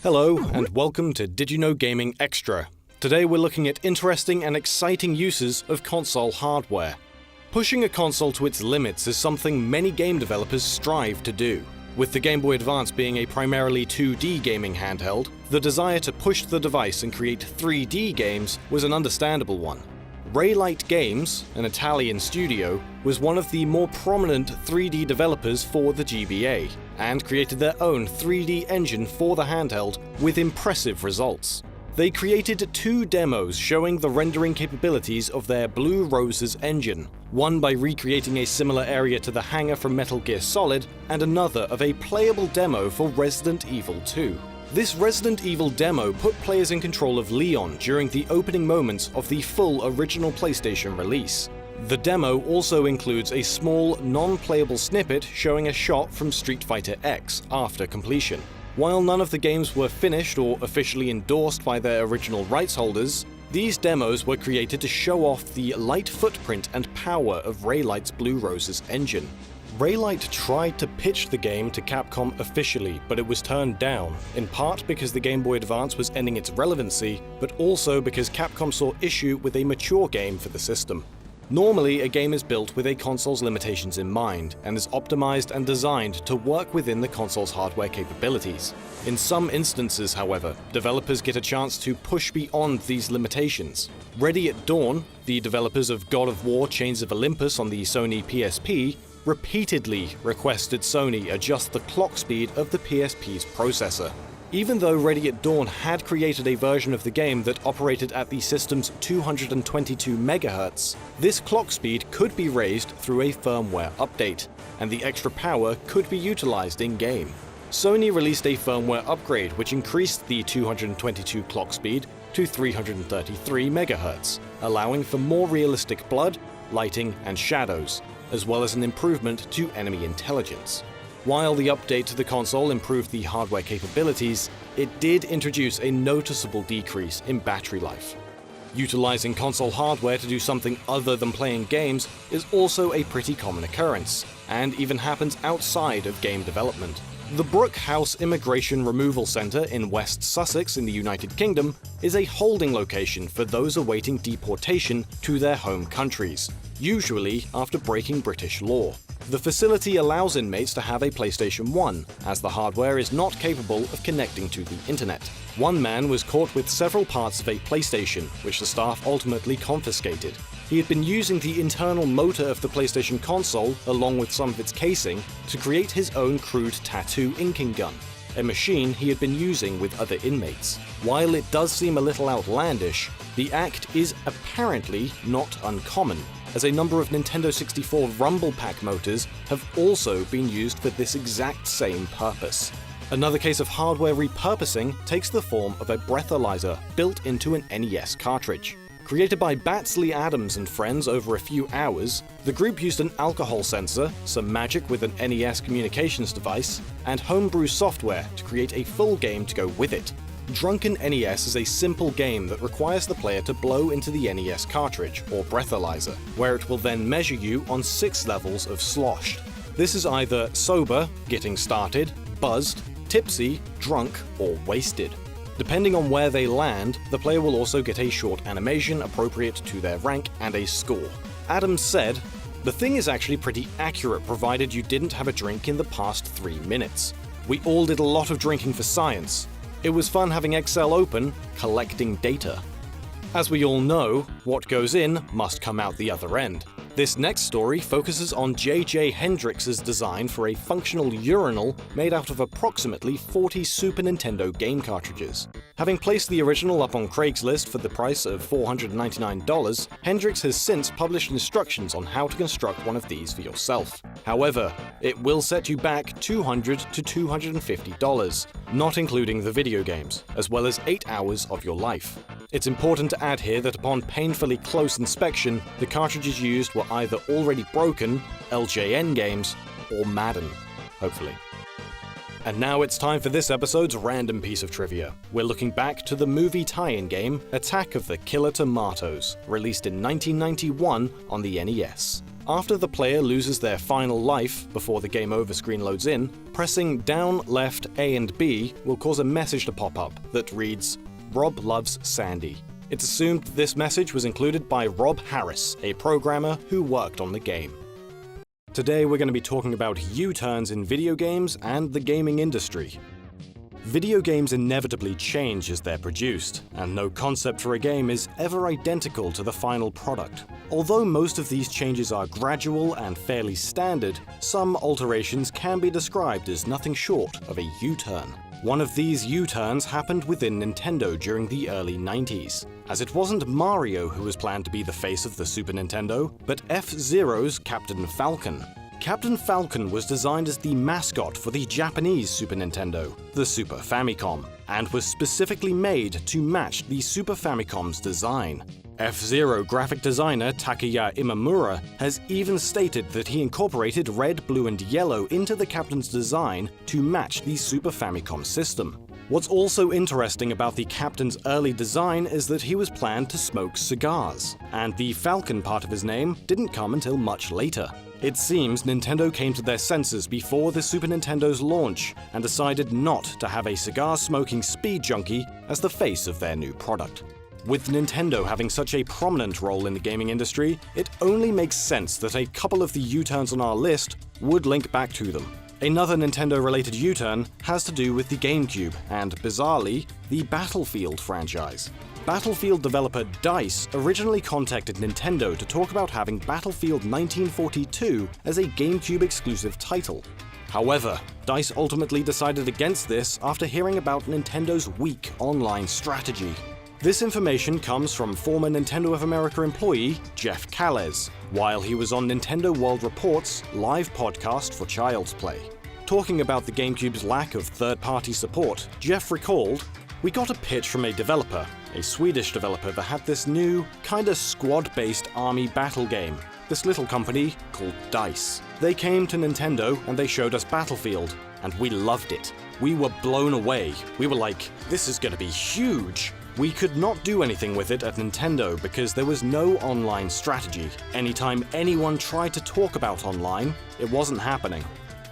Hello, and welcome to Did You Know Gaming Extra. Today we're looking at interesting and exciting uses of console hardware. Pushing a console to its limits is something many game developers strive to do. With the Game Boy Advance being a primarily 2D gaming handheld, the desire to push the device and create 3D games was an understandable one. Raylight Games, an Italian studio, was one of the more prominent 3D developers for the GBA, and created their own 3D engine for the handheld with impressive results. They created two demos showing the rendering capabilities of their Blue Roses engine, one by recreating a similar area to the hangar from Metal Gear Solid, and another of a playable demo for Resident Evil 2. This Resident Evil demo put players in control of Leon during the opening moments of the full original PlayStation release. The demo also includes a small, non-playable snippet showing a shot from Street Fighter X after completion. While none of the games were finished or officially endorsed by their original rights holders, these demos were created to show off the light footprint and power of Raylight's Blue Roses engine. Raylight tried to pitch the game to Capcom officially, but it was turned down, in part because the Game Boy Advance was ending its relevancy, but also because Capcom saw issue with a mature game for the system. Normally, a game is built with a console's limitations in mind, and is optimized and designed to work within the console's hardware capabilities. In some instances, however, developers get a chance to push beyond these limitations. Ready at Dawn, the developers of God of War Chains of Olympus on the Sony PSP, repeatedly requested Sony adjust the clock speed of the PSP's processor. Even though Ready at Dawn had created a version of the game that operated at the system's 222 MHz, this clock speed could be raised through a firmware update, and the extra power could be utilized in-game. Sony released a firmware upgrade which increased the 222 clock speed to 333 MHz, allowing for more realistic blood, lighting, and shadows, as well as an improvement to enemy intelligence. While the update to the console improved the hardware capabilities, it did introduce a noticeable decrease in battery life. Utilizing console hardware to do something other than playing games is also a pretty common occurrence, and even happens outside of game development. The Brook House Immigration Removal Centre in West Sussex in the United Kingdom is a holding location for those awaiting deportation to their home countries, usually after breaking British law. The facility allows inmates to have a PlayStation 1, as the hardware is not capable of connecting to the internet. One man was caught with several parts of a PlayStation, which the staff ultimately confiscated. He had been using the internal motor of the PlayStation console, along with some of its casing, to create his own crude tattoo inking gun, a machine he had been using with other inmates. While it does seem a little outlandish, the act is apparently not uncommon, as a number of Nintendo 64 Rumble Pack motors have also been used for this exact same purpose. Another case of hardware repurposing takes the form of a breathalyzer built into an NES cartridge. Created by Batsley Adams and friends over a few hours, the group used an alcohol sensor, some magic with an NES communications device, and homebrew software to create a full game to go with it. Drunken NES is a simple game that requires the player to blow into the NES cartridge, or breathalyzer, where it will then measure you on 6 levels of sloshed. This is either sober, getting started, buzzed, tipsy, drunk, or wasted. Depending on where they land, the player will also get a short animation appropriate to their rank and a score. Adams said, "The thing is actually pretty accurate provided you didn't have a drink in the past 3 minutes. We all did a lot of drinking for science. It was fun having Excel open, collecting data." As we all know, what goes in must come out the other end. This next story focuses on J.J. Hendrix's design for a functional urinal made out of approximately 40 Super Nintendo game cartridges. Having placed the original up on Craigslist for the price of $499, Hendrix has since published instructions on how to construct one of these for yourself. However, it will set you back $200 to $250, not including the video games, as well as 8 hours of your life. It's important to add here that upon painfully close inspection, the cartridges used were either already broken, LJN games, or Madden, hopefully. And now it's time for this episode's random piece of trivia. We're looking back to the movie tie-in game Attack of the Killer Tomatoes, released in 1991 on the NES. After the player loses their final life before the game over screen loads in, pressing down, left, A and B will cause a message to pop up that reads, "Rob loves Sandy." It's assumed this message was included by Rob Harris, a programmer who worked on the game. Today we're going to be talking about U-turns in video games and the gaming industry. Video games inevitably change as they're produced, and no concept for a game is ever identical to the final product. Although most of these changes are gradual and fairly standard, some alterations can be described as nothing short of a U-turn. One of these U-turns happened within Nintendo during the early 90s, as it wasn't Mario who was planned to be the face of the Super Nintendo, but F-Zero's Captain Falcon. Captain Falcon was designed as the mascot for the Japanese Super Nintendo, the Super Famicom, and was specifically made to match the Super Famicom's design. F-Zero graphic designer Takeya Imamura has even stated that he incorporated red, blue, and yellow into the Captain's design to match the Super Famicom system. What's also interesting about the Captain's early design is that he was planned to smoke cigars, and the Falcon part of his name didn't come until much later. It seems Nintendo came to their senses before the Super Nintendo's launch and decided not to have a cigar-smoking speed junkie as the face of their new product. With Nintendo having such a prominent role in the gaming industry, it only makes sense that a couple of the U-turns on our list would link back to them. Another Nintendo-related U-turn has to do with the GameCube and, bizarrely, the Battlefield franchise. Battlefield developer DICE originally contacted Nintendo to talk about having Battlefield 1942 as a GameCube exclusive title. However, DICE ultimately decided against this after hearing about Nintendo's weak online strategy. This information comes from former Nintendo of America employee Jeff Calles, while he was on Nintendo World Report's live podcast for Child's Play. Talking about the GameCube's lack of third-party support, Jeff recalled, "We got a pitch from a developer, a Swedish developer that had this new, kinda squad-based army battle game. This little company called DICE. They came to Nintendo and they showed us Battlefield, and we loved it. We were blown away. We were like, this is gonna be huge. We could not do anything with it at Nintendo because there was no online strategy. Anytime anyone tried to talk about online, it wasn't happening."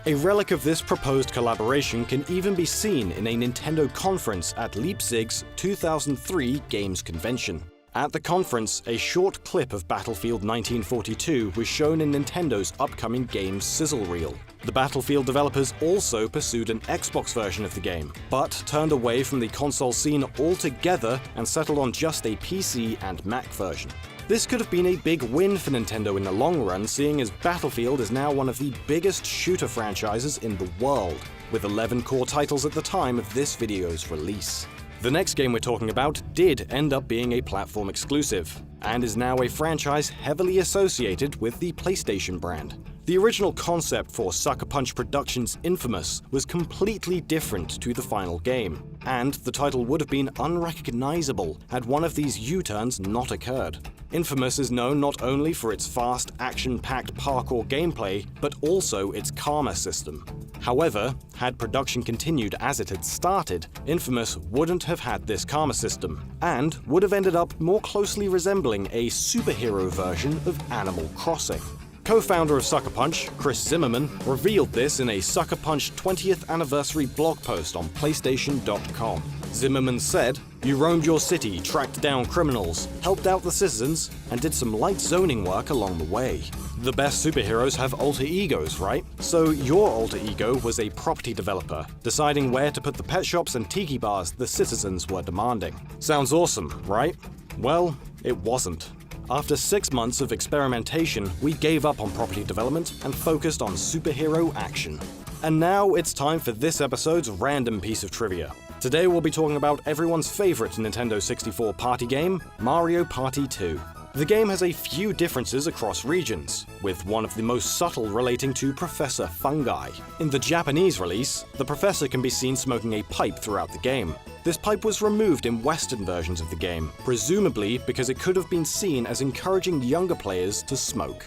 A relic of this proposed collaboration can even be seen in a Nintendo conference at Leipzig's 2003 Games Convention. At the conference, a short clip of Battlefield 1942 was shown in Nintendo's upcoming game's sizzle reel. The Battlefield developers also pursued an Xbox version of the game, but turned away from the console scene altogether and settled on just a PC and Mac version. This could have been a big win for Nintendo in the long run, seeing as Battlefield is now one of the biggest shooter franchises in the world, with 11 core titles at the time of this video's release. The next game we're talking about did end up being a platform exclusive, and is now a franchise heavily associated with the PlayStation brand. The original concept for Sucker Punch Productions' Infamous was completely different to the final game, and the title would have been unrecognizable had one of these U-turns not occurred. Infamous is known not only for its fast, action-packed parkour gameplay, but also its karma system. However, had production continued as it had started, Infamous wouldn't have had this karma system, and would have ended up more closely resembling a superhero version of Animal Crossing. Co-founder of Sucker Punch, Chris Zimmerman, revealed this in a Sucker Punch 20th anniversary blog post on PlayStation.com. Zimmerman said, "You roamed your city, tracked down criminals, helped out the citizens, and did some light zoning work along the way. The best superheroes have alter egos, right? So your alter ego was a property developer, deciding where to put the pet shops and tiki bars the citizens were demanding. Sounds awesome, right? Well, it wasn't. After 6 months of experimentation, we gave up on property development and focused on superhero action." And now it's time for this episode's random piece of trivia. Today we'll be talking about everyone's favorite Nintendo 64 party game, Mario Party 2. The game has a few differences across regions, with one of the most subtle relating to Professor Fungi. In the Japanese release, the professor can be seen smoking a pipe throughout the game. This pipe was removed in Western versions of the game, presumably because it could have been seen as encouraging younger players to smoke.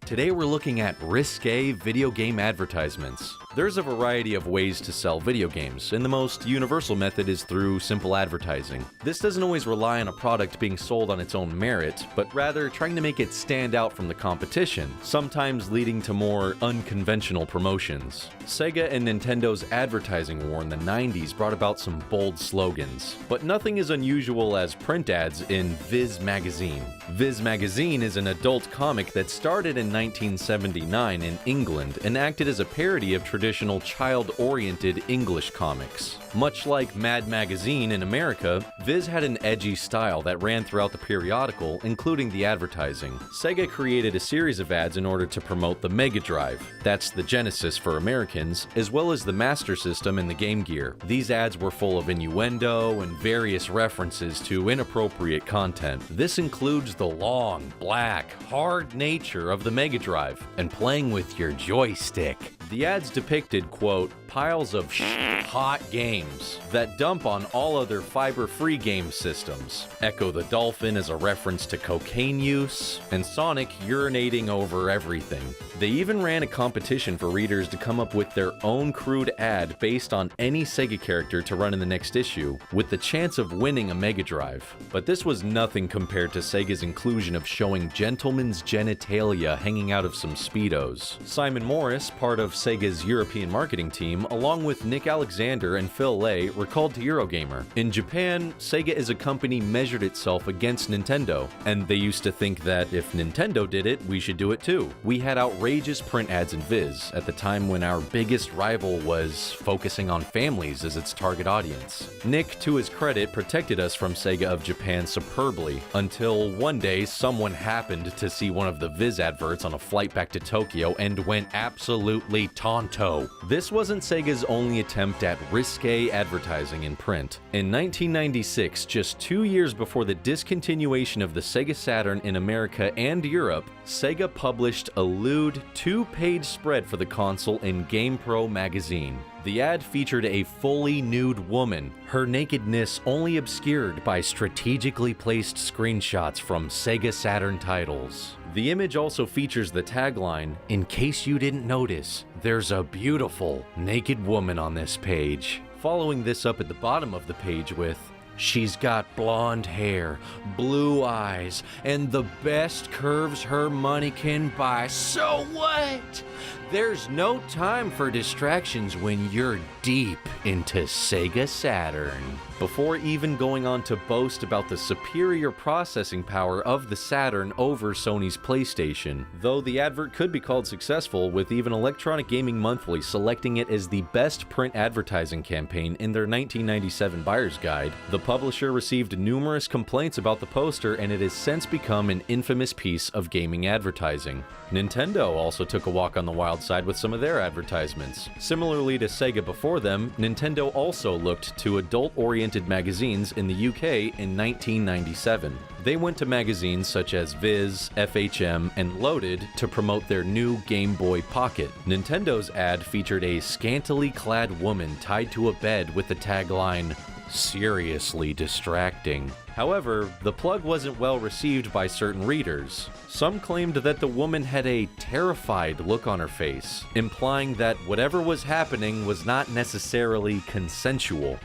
Today we're looking at risque video game advertisements. There's a variety of ways to sell video games, and the most universal method is through simple advertising. This doesn't always rely on a product being sold on its own merit, but rather trying to make it stand out from the competition, sometimes leading to more unconventional promotions. Sega and Nintendo's advertising war in the 90s brought about some bold slogans, but nothing as unusual as print ads in Viz magazine. Viz magazine is an adult comic that started in 1979 in England and acted as a parody of traditional child-oriented English comics. Much like Mad Magazine in America, Viz had an edgy style that ran throughout the periodical, including the advertising. Sega created a series of ads in order to promote the Mega Drive, that's the Genesis for Americans, as well as the Master System and the Game Gear. These ads were full of innuendo and various references to inappropriate content. This includes the long, black, hard nature of the Mega Drive and playing with your joystick. The ads depicted, quote, piles of hot games that dump on all other fiber-free game systems. Echo the Dolphin as a reference to cocaine use, and Sonic urinating over everything. They even ran a competition for readers to come up with their own crude ad based on any Sega character to run in the next issue, with the chance of winning a Mega Drive. But this was nothing compared to Sega's inclusion of showing gentlemen's genitalia hanging out of some Speedos. Simon Morris, part of Sega's European marketing team, along with Nick Alexander and Phil Lay, recalled to Eurogamer, "In Japan, Sega as a company measured itself against Nintendo, and they used to think that if Nintendo did it, we should do it too. We had outrageous print ads in Viz, at the time when our biggest rival was focusing on families as its target audience." Nick, to his credit, protected us from Sega of Japan superbly, until one day someone happened to see one of the Viz adverts on a flight back to Tokyo and went absolutely tonto. This wasn't Sega's only attempt at risque advertising in print. In 1996, just 2 years before the discontinuation of the Sega Saturn in America and Europe, Sega published a lewd 2-page spread for the console in GamePro magazine. The ad featured a fully nude woman, her nakedness only obscured by strategically placed screenshots from Sega Saturn titles. The image also features the tagline, "In case you didn't notice, there's a beautiful naked woman on this page." Following this up at the bottom of the page with, "She's got blonde hair, blue eyes, and the best curves her money can buy. So what? There's no time for distractions when you're deep into Sega Saturn." Before even going on to boast about the superior processing power of the Saturn over Sony's PlayStation, though the advert could be called successful, with even Electronic Gaming Monthly selecting it as the best print advertising campaign in their 1997 Buyer's Guide, the publisher received numerous complaints about the poster, and it has since become an infamous piece of gaming advertising. Nintendo also took a walk on the wild side with some of their advertisements. Similarly to Sega before them, Nintendo also looked to adult-oriented magazines in the UK in 1997. They went to magazines such as Viz, FHM, and Loaded to promote their new Game Boy Pocket. Nintendo's ad featured a scantily clad woman tied to a bed with the tagline, "Seriously distracting." However, the plug wasn't well received by certain readers. Some claimed that the woman had a terrified look on her face, implying that whatever was happening was not necessarily consensual.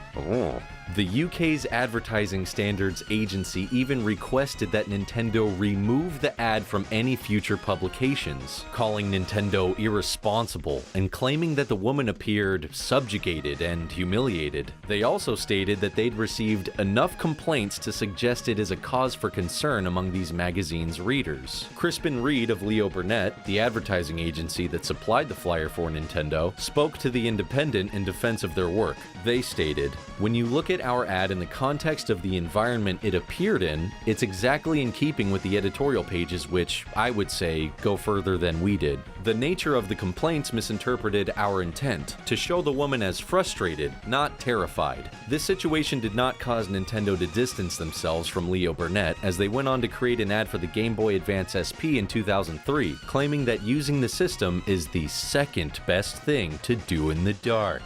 The UK's Advertising Standards Agency even requested that Nintendo remove the ad from any future publications, calling Nintendo irresponsible and claiming that the woman appeared subjugated and humiliated. They also stated that they'd received enough complaints to suggest it as a cause for concern among these magazines' readers. Crispin Reed of Leo Burnett, the advertising agency that supplied the flyer for Nintendo, spoke to The Independent in defense of their work. They stated, "When you look at our ad in the context of the environment it appeared in, it's exactly in keeping with the editorial pages, which, I would say, go further than we did. The nature of the complaints misinterpreted our intent, to show the woman as frustrated, not terrified." This situation did not cause Nintendo to distance themselves from Leo Burnett, as they went on to create an ad for the Game Boy Advance SP in 2003, claiming that using the system is the second best thing to do in the dark.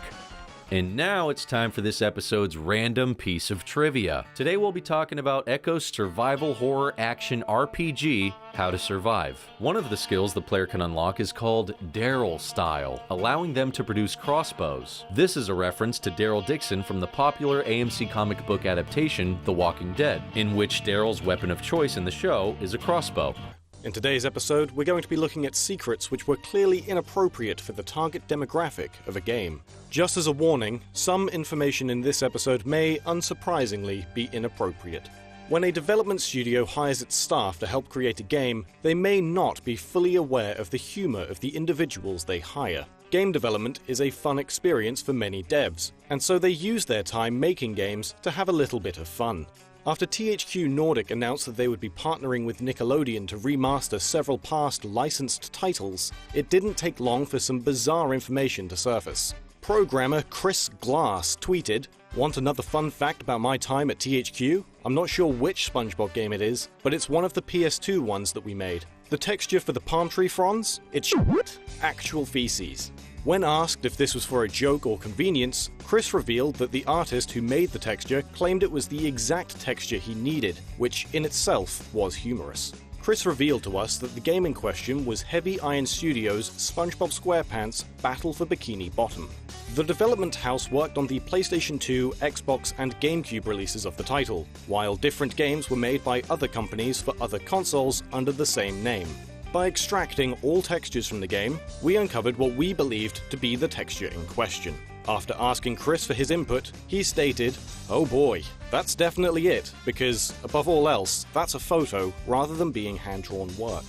And now it's time for this episode's random piece of trivia. Today we'll be talking about Echo's survival horror action RPG, How to Survive. One of the skills the player can unlock is called Daryl Style, allowing them to produce crossbows. This is a reference to Daryl Dixon from the popular AMC comic book adaptation, The Walking Dead, in which Daryl's weapon of choice in the show is a crossbow. In today's episode, we're going to be looking at secrets which were clearly inappropriate for the target demographic of a game. Just as a warning, some information in this episode may, unsurprisingly, be inappropriate. When a development studio hires its staff to help create a game, they may not be fully aware of the humor of the individuals they hire. Game development is a fun experience for many devs, and so they use their time making games to have a little bit of fun. After THQ Nordic announced that they would be partnering with Nickelodeon to remaster several past licensed titles, it didn't take long for some bizarre information to surface. Programmer Chris Glass tweeted, "Want another fun fact about my time at THQ? I'm not sure which SpongeBob game it is, but it's one of the PS2 ones that we made. The texture for the palm tree fronds? It's actual feces." When asked if this was for a joke or convenience, Chris revealed that the artist who made the texture claimed it was the exact texture he needed, which in itself was humorous. Chris revealed to us that the game in question was Heavy Iron Studios' SpongeBob Squarepants Battle for Bikini Bottom. The development house worked on the PlayStation 2, Xbox, and GameCube releases of the title, while different games were made by other companies for other consoles under the same name. By extracting all textures from the game, we uncovered what we believed to be the texture in question. After asking Chris for his input, he stated, "Oh boy, that's definitely it, because, above all else, that's a photo rather than being hand-drawn work."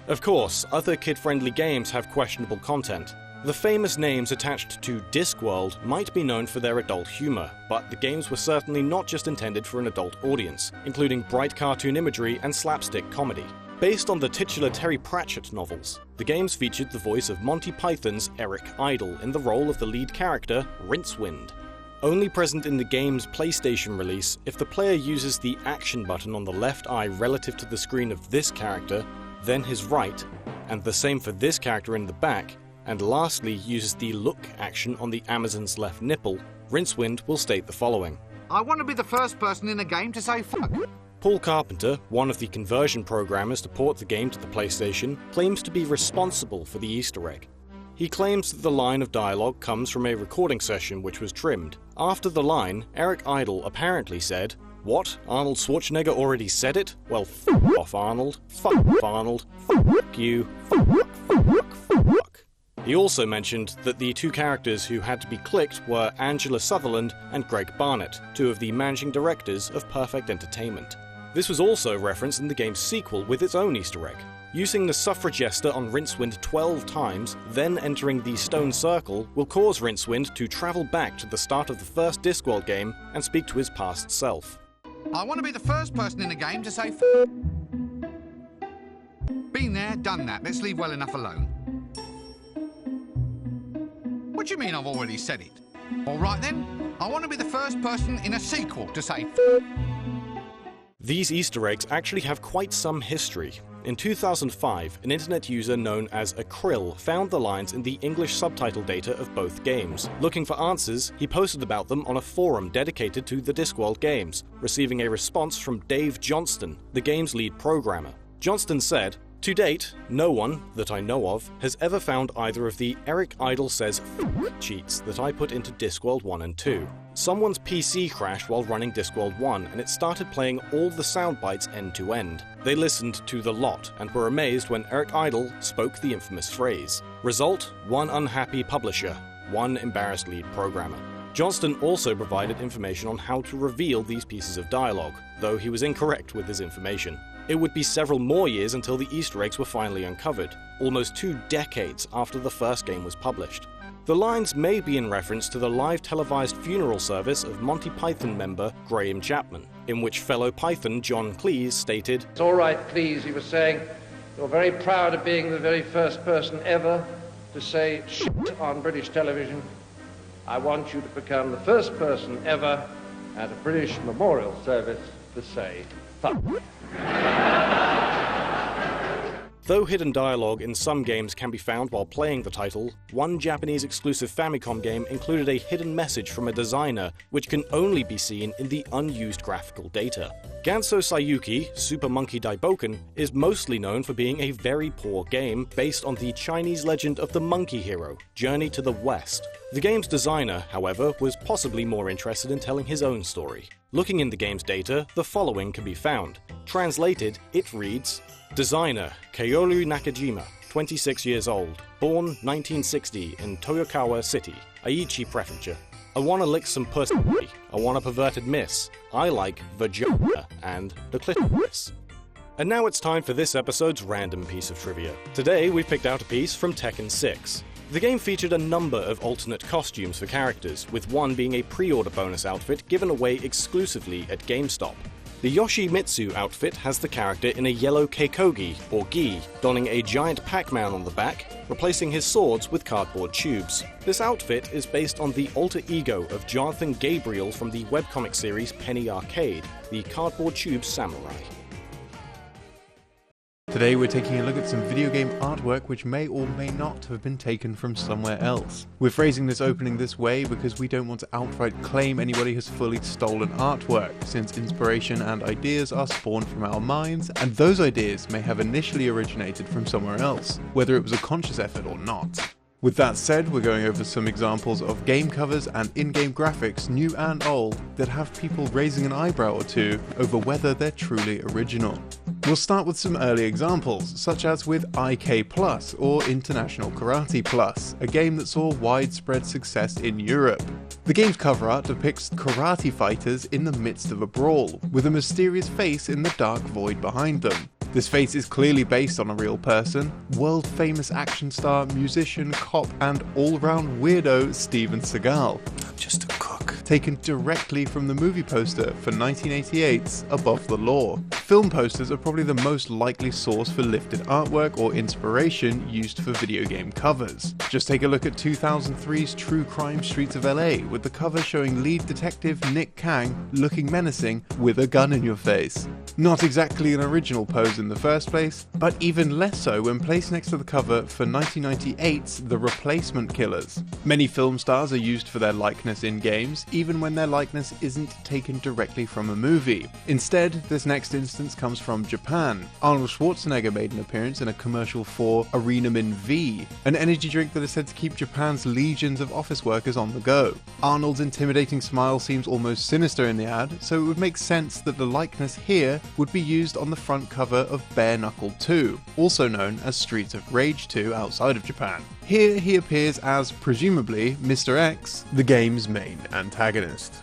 Of course, other kid-friendly games have questionable content. The famous names attached to Discworld might be known for their adult humor, but the games were certainly not just intended for an adult audience, including bright cartoon imagery and slapstick comedy. Based on the titular Terry Pratchett novels, the games featured the voice of Monty Python's Eric Idle in the role of the lead character, Rincewind. Only present in the game's PlayStation release if the player uses the action button on the left eye relative to the screen of this character, then his right, and the same for this character in the back, and lastly uses the look action on the Amazon's left nipple, Rincewind will state the following. "I want to be the first person in a game to say fuck." Paul Carpenter, one of the conversion programmers to port the game to the PlayStation, claims to be responsible for the Easter egg. He claims that the line of dialogue comes from a recording session which was trimmed. After the line, Eric Idle apparently said, "What? Arnold Schwarzenegger already said it? Well, f*** off Arnold. Fuck Arnold. Fuck you. Fuck. He also mentioned that the two characters who had to be clicked were Angela Sutherland and Greg Barnett, two of the managing directors of Perfect Entertainment. This was also referenced in the game's sequel with its own Easter egg. Using the Suffragester on Rincewind 12 times, then entering the Stone Circle, will cause Rincewind to travel back to the start of the first Discworld game and speak to his past self. "I want to be the first person in a game to say Been there, done that. Let's leave well enough alone." "What do you mean I've already said it?" "All right then, I want to be the first person in a sequel to say These Easter eggs actually have quite some history. In 2005, an internet user known as Akrill found the lines in the English subtitle data of both games. Looking for answers, he posted about them on a forum dedicated to the Discworld games, receiving a response from Dave Johnston, the game's lead programmer. Johnston said, "To date, no one, that I know of, has ever found either of the Eric Idle says cheats that I put into Discworld 1 and 2. Someone's PC crashed while running Discworld 1 and it started playing all the sound bites end to end. They listened to the lot and were amazed when Eric Idle spoke the infamous phrase. Result, one unhappy publisher, one embarrassed lead programmer." Johnston also provided information on how to reveal these pieces of dialogue, though he was incorrect with his information. It would be several more years until the Easter eggs were finally uncovered, almost 2 decades after the first game was published. The lines may be in reference to the live televised funeral service of Monty Python member Graham Chapman, in which fellow Python John Cleese stated, "It's all right, Cleese," he was saying. "You're very proud of being the very first person ever to say shit on British television. I want you to become the first person ever at a British memorial service to say fuck." Though hidden dialogue in some games can be found while playing the title, one Japanese-exclusive Famicom game included a hidden message from a designer which can only be seen in the unused graphical data. Ganso Sayuki, Super Monkey Daiboken, is mostly known for being a very poor game based on the Chinese legend of the monkey hero, Journey to the West. The game's designer, however, was possibly more interested in telling his own story. Looking in the game's data, the following can be found. Translated, it reads, Designer, Kaoru Nakajima, 26 years old, born 1960 in Toyokawa City, Aichi Prefecture. I wanna lick some pussy, I want a perverted miss, I like vagina and the clitoris. And now it's time for this episode's random piece of trivia. Today we've picked out a piece from Tekken 6. The game featured a number of alternate costumes for characters, with one being a pre-order bonus outfit given away exclusively at GameStop. The Yoshimitsu outfit has the character in a yellow keikogi, or gi, donning a giant Pac-Man on the back, replacing his swords with cardboard tubes. This outfit is based on the alter ego of Jonathan Gabriel from the webcomic series Penny Arcade, the Cardboard Tube Samurai. Today we're taking a look at some video game artwork which may or may not have been taken from somewhere else. We're phrasing this opening this way because we don't want to outright claim anybody has fully stolen artwork, since inspiration and ideas are spawned from our minds, and those ideas may have initially originated from somewhere else, whether it was a conscious effort or not. With that said, we're going over some examples of game covers and in-game graphics, new and old, that have people raising an eyebrow or two over whether they're truly original. We'll start with some early examples, such as with IK Plus or International Karate Plus, a game that saw widespread success in Europe. The game's cover art depicts karate fighters in the midst of a brawl, with a mysterious face in the dark void behind them. This face is clearly based on a real person, world-famous action star, musician, cop, and all-round weirdo Steven Seagal. I'm just a cook. Taken directly from the movie poster for 1988's Above the Law. Film posters are probably the most likely source for lifted artwork or inspiration used for video game covers. Just take a look at 2003's True Crime Streets of LA, with the cover showing lead detective Nick Kang looking menacing with a gun in your face. Not exactly an original pose in the first place, but even less so when placed next to the cover for 1998's The Replacement Killers. Many film stars are used for their likeness in games, even when their likeness isn't taken directly from a movie. Instead, this next instance comes from Japan. Arnold Schwarzenegger made an appearance in a commercial for Arenamin V, an energy drink that is said to keep Japan's legions of office workers on the go. Arnold's intimidating smile seems almost sinister in the ad, so it would make sense that the likeness here would be used on the front cover of Bare Knuckle 2, also known as Streets of Rage 2 outside of Japan. Here he appears as, presumably, Mr. X, the game's main antagonist.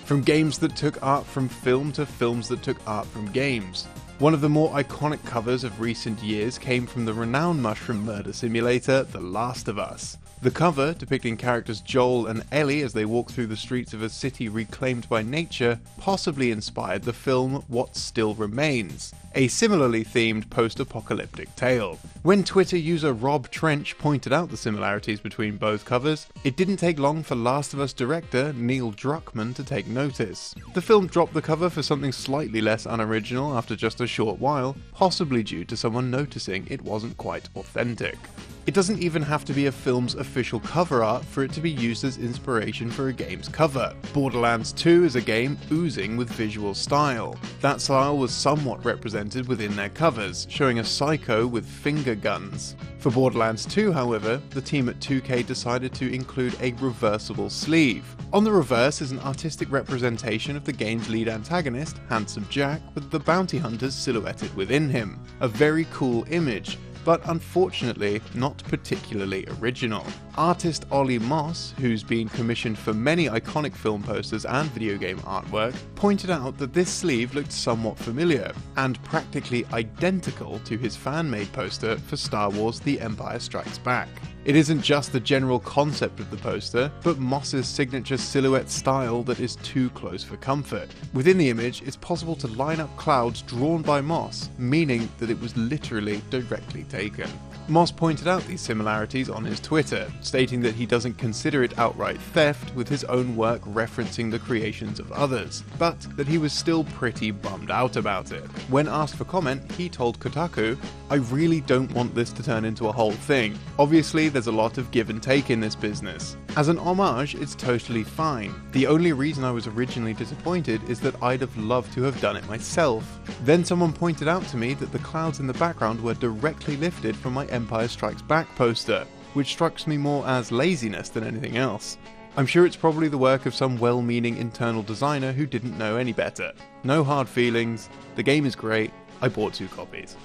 From games that took art from film to films that took art from games. One of the more iconic covers of recent years came from the renowned mushroom murder simulator, The Last of Us. The cover, depicting characters Joel and Ellie as they walk through the streets of a city reclaimed by nature, possibly inspired the film What Still Remains, a similarly themed post-apocalyptic tale. When Twitter user Rob Trench pointed out the similarities between both covers, it didn't take long for Last of Us director Neil Druckmann to take notice. The film dropped the cover for something slightly less unoriginal after just a short while, possibly due to someone noticing it wasn't quite authentic. It doesn't even have to be a film's official cover art for it to be used as inspiration for a game's cover. Borderlands 2 is a game oozing with visual style. That style was somewhat represented within their covers, showing a psycho with finger guns. For Borderlands 2, however, the team at 2K decided to include a reversible sleeve. On the reverse is an artistic representation of the game's lead antagonist, Handsome Jack, with the bounty hunters silhouetted within him. A very cool image, but unfortunately not particularly original. Artist Ollie Moss, who's been commissioned for many iconic film posters and video game artwork, pointed out that this sleeve looked somewhat familiar, and practically identical to his fan-made poster for Star Wars The Empire Strikes Back. It isn't just the general concept of the poster, but Moss's signature silhouette style that is too close for comfort. Within the image, it's possible to line up clouds drawn by Moss, meaning that it was literally directly taken. Moss pointed out these similarities on his Twitter, stating that he doesn't consider it outright theft, with his own work referencing the creations of others, but that he was still pretty bummed out about it. When asked for comment, he told Kotaku, "I really don't want this to turn into a whole thing. Obviously, there's a lot of give and take in this business. As an homage, it's totally fine. The only reason I was originally disappointed is that I'd have loved to have done it myself." Then someone pointed out to me that the clouds in the background were directly lifted from my Empire Strikes Back poster, which strikes me more as laziness than anything else. I'm sure it's probably the work of some well-meaning internal designer who didn't know any better. No hard feelings, the game is great, I bought 2 copies.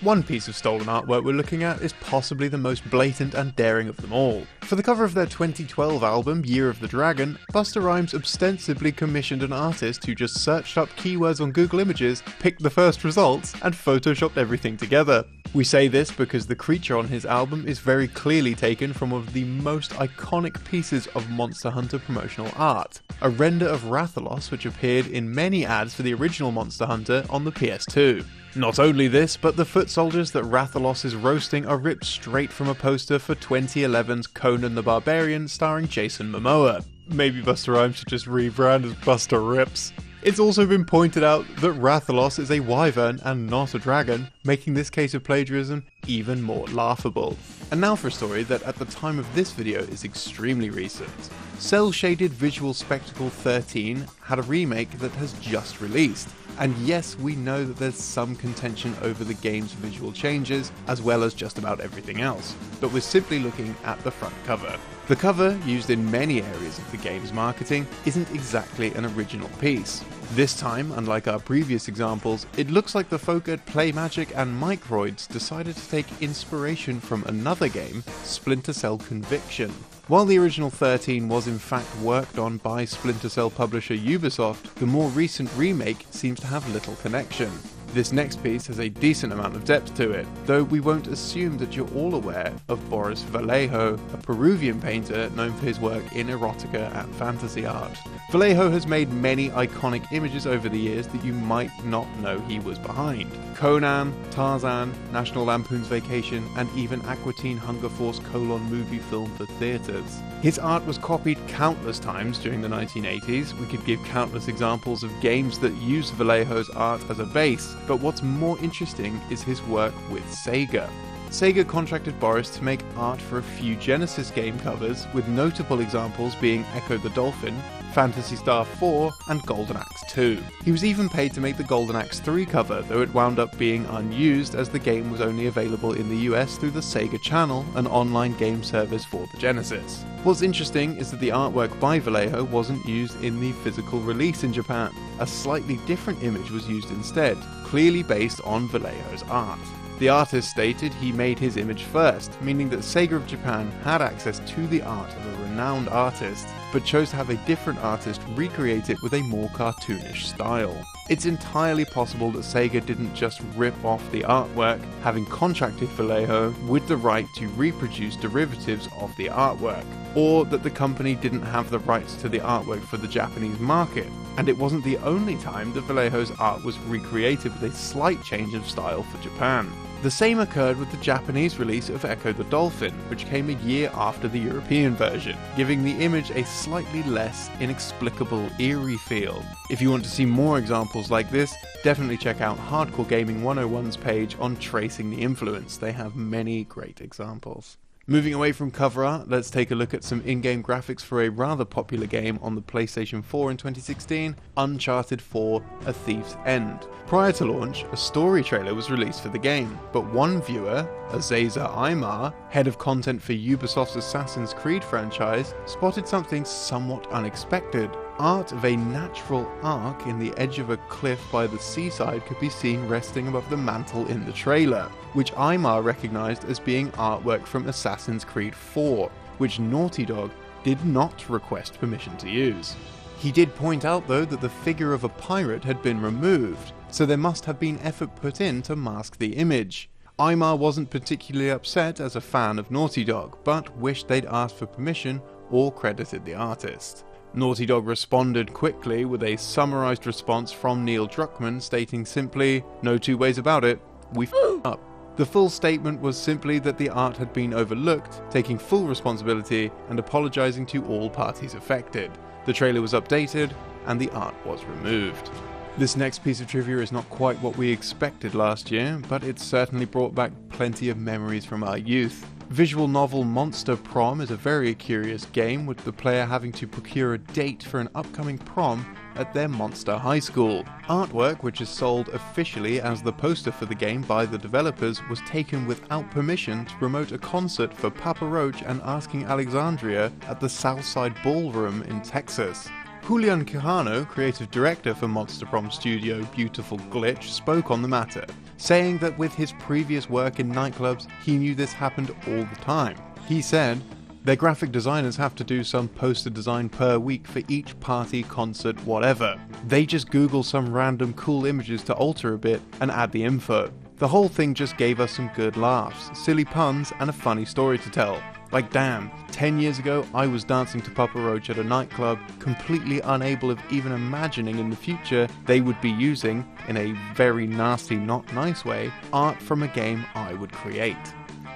One piece of stolen artwork we're looking at is possibly the most blatant and daring of them all. For the cover of their 2012 album, Year of the Dragon, Busta Rhymes ostensibly commissioned an artist who just searched up keywords on Google Images, picked the first results, and photoshopped everything together. We say this because the creature on his album is very clearly taken from one of the most iconic pieces of Monster Hunter promotional art, a render of Rathalos which appeared in many ads for the original Monster Hunter on the PS2. Not only this, but the foot soldiers that Rathalos is roasting are ripped straight from a poster for 2011's Conan the Barbarian starring Jason Momoa. Maybe Busta Rhymes should just rebrand as Busta Rips. It's also been pointed out that Rathalos is a wyvern and not a dragon, making this case of plagiarism even more laughable. And now for a story that at the time of this video is extremely recent. Cel-shaded Visual Spectacle 13 had a remake that has just released. And yes, we know that there's some contention over the game's visual changes, as well as just about everything else, but we're simply looking at the front cover. The cover, used in many areas of the game's marketing, isn't exactly an original piece. This time, unlike our previous examples, it looks like the folk at Playmagic and Microids decided to take inspiration from another game, Splinter Cell Conviction. While the original 13 was in fact worked on by Splinter Cell publisher Ubisoft, the more recent remake seems to have little connection. This next piece has a decent amount of depth to it, though we won't assume that you're all aware of Boris Vallejo, a Peruvian painter known for his work in erotica and fantasy art. Vallejo has made many iconic images over the years that you might not know he was behind. Conan, Tarzan, National Lampoon's Vacation, and even Aqua Teen Hunger Force : movie film for theatres. His art was copied countless times during the 1980s. We could give countless examples of games that use Vallejo's art as a base, but what's more interesting is his work with Sega. Sega contracted Boris to make art for a few Genesis game covers, with notable examples being Echo the Dolphin, Phantasy Star 4, and Golden Axe 2. He was even paid to make the Golden Axe 3 cover, though it wound up being unused as the game was only available in the US through the Sega Channel, an online game service for the Genesis. What's interesting is that the artwork by Vallejo wasn't used in the physical release in Japan. A slightly different image was used instead, clearly based on Vallejo's art. The artist stated he made his image first, meaning that Sega of Japan had access to the art of a renowned artist, but chose to have a different artist recreate it with a more cartoonish style. It's entirely possible that Sega didn't just rip off the artwork, having contracted Vallejo with the right to reproduce derivatives of the artwork, or that the company didn't have the rights to the artwork for the Japanese market, and it wasn't the only time that Vallejo's art was recreated with a slight change of style for Japan. The same occurred with the Japanese release of Echo the Dolphin, which came a year after the European version, giving the image a slightly less inexplicable, eerie feel. If you want to see more examples like this, definitely check out Hardcore Gaming 101's page on tracing the influence. They have many great examples. Moving away from cover art, let's take a look at some in-game graphics for a rather popular game on the PlayStation 4 in 2016, Uncharted 4: A Thief's End. Prior to launch, a story trailer was released for the game, but one viewer, Azaza Aymar, head of content for Ubisoft's Assassin's Creed franchise, spotted something somewhat unexpected. Art of a natural ark in the edge of a cliff by the seaside could be seen resting above the mantle in the trailer, which Aymar recognised as being artwork from Assassin's Creed 4, which Naughty Dog did not request permission to use. He did point out though that the figure of a pirate had been removed, so there must have been effort put in to mask the image. Aymar wasn't particularly upset as a fan of Naughty Dog, but wished they'd asked for permission or credited the artist. Naughty Dog responded quickly with a summarised response from Neil Druckmann stating simply, "No two ways about it, we f***ed up." The full statement was simply that the art had been overlooked, taking full responsibility and apologising to all parties affected. The trailer was updated and the art was removed. This next piece of trivia is not quite what we expected last year, but it certainly brought back plenty of memories from our youth. Visual novel Monster Prom is a very curious game with the player having to procure a date for an upcoming prom at their monster high school. Artwork, which is sold officially as the poster for the game by the developers, was taken without permission to promote a concert for Papa Roach and Asking Alexandria at the Southside Ballroom in Texas. Julian Quijano, creative director for Monster Prom studio Beautiful Glitch, spoke on the matter, saying that with his previous work in nightclubs, he knew this happened all the time. He said, "Their graphic designers have to do some poster design per week for each party, concert, whatever. They just Google some random cool images to alter a bit and add the info. The whole thing just gave us some good laughs, silly puns, and a funny story to tell. Like damn, 10 years ago I was dancing to Papa Roach at a nightclub, completely unable of even imagining in the future they would be using, in a very nasty not nice way, art from a game I would create."